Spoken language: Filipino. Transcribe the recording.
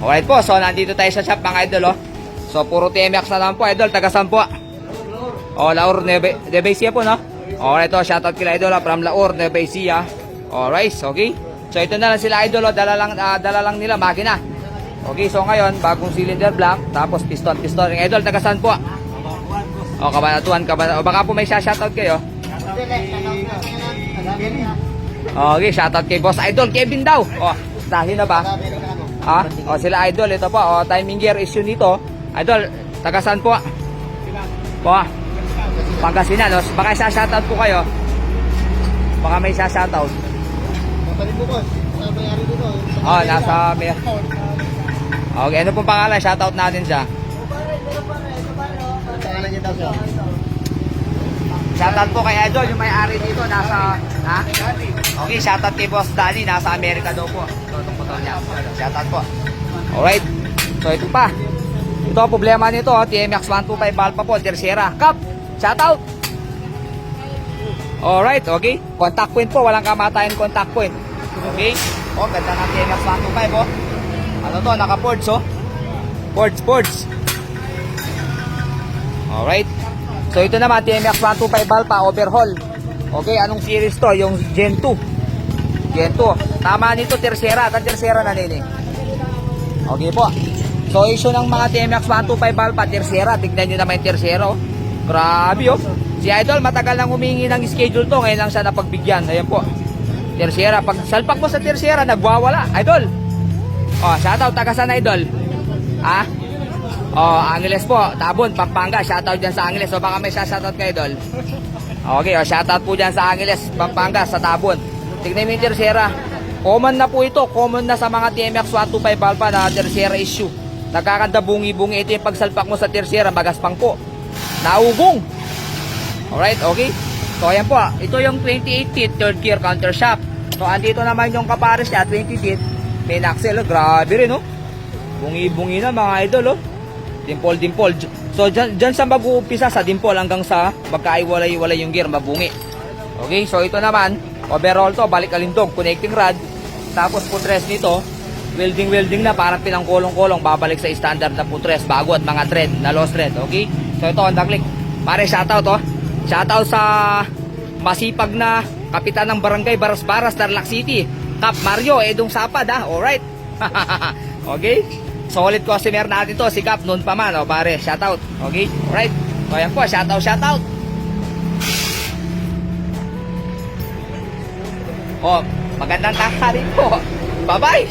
Alright po, so nandito tayo sa shop mga idol, oh. So puro TMX na lang po, idol, taga saan po? Oh, Laur, Nueva Ecija po, no? Alright, oh, shoutout kila idol, from Laur, Nueva Ecija. Alright, okay. So ito na lang sila idol, oh, dala lang nila makina. Okay, so ngayon, bagong cylinder block, tapos piston. Yung idol, taga saan po? Oh, Cabanatuan. O baka po may shoutout kayo. Okay, shoutout kay Boss Idol Kevin daw. Oh, dahil na ba? Ah, oh, sila idol, ito po, oh, timing gear issue nito. Idol, taga saan po? Po, Pangasinan, no? Baka isa-shoutout po kayo. Baka may isa-shoutout. Oh, nasa may... Okay, ano pong pangalan? Shoutout natin siya. Shoutout po kay Idol, yung may-ari dito, nasa... Ha? Okay, shoutout kay Boss Danny, nasa Amerika daw po. Itong putol niya. Shoutout po. Alright. So, ito pa. Ito ang problema nito, TMX 125 Alpha po, Tercera. Kap! Shoutout! Alright, okay. Contact point po, walang kamatayan contact point. Okay? Oh, ganda ng TMX 125, oh. Ano to, naka-ports, oh. Ports. Alright. So, ito naman, TMX 125 Alpha, overhaul. Okay, anong series to? Yung Gen 2. Gen 2. Tama nito, Tercera. At Tercera na nini. Okay po. So, issue ng mga TMX 125 Alpha, Tercera. Tignan nyo naman yung Tercera, oh. Grabe, oh. Si Idol, matagal nang humingi ng schedule to. Ngayon lang siya napagbigyan. Ayan po. Tercera. Pag salpak mo sa Tercera, nagwawala. Idol. Oh, shoutout. Taga saan, Idol? Ha? Oh, Angeles po. Tabon, Pampanga. Shoutout dyan sa Angeles. So, baka may shoutout kay Idol. Okay, oh, shoutout po dyan sa Angeles, Pampanga, sa Tabon. Tignan mo yung Tercera. Common na po ito. Common na sa mga TMX 125 Alpha na Tercera issue. Nagkakanda bungi-bungi. Ito yung pagsalpak mo sa Tercera, magaspang po. Naugong. Alright, okay. So, ayan po. Ito yung 28 feet, third gear counter shaft. So, andito naman yung kapares niya, 20 feet. Main axle, oh. Grabe rin, oh. Bungi-bungi na, mga idol, oh. Dimple. So, dyan sa mag-uumpisa, sa dimple hanggang sa magkaiwalay-walay yung gear, mabungi. Okay, so ito naman, overall to, balik alindog, connecting rod. Tapos, putres nito, welding na, parang pinangkulong-kulong, babalik sa standard na putres, bago at mga thread, na lost thread, okay? So, ito, Honda Click. Pare, shoutout, oh. Shoutout sa masipag na kapitan ng barangay Baras-Baras, Tarlac City. Cap Mario, Edong Sapad, ha? Alright. Okay? Solid customer natin to, si Cap noon pa man, oh, pare. Shoutout. Okay? Alright. So, ayan po, shoutout. Oh, magandang tanghali po. Bye-bye.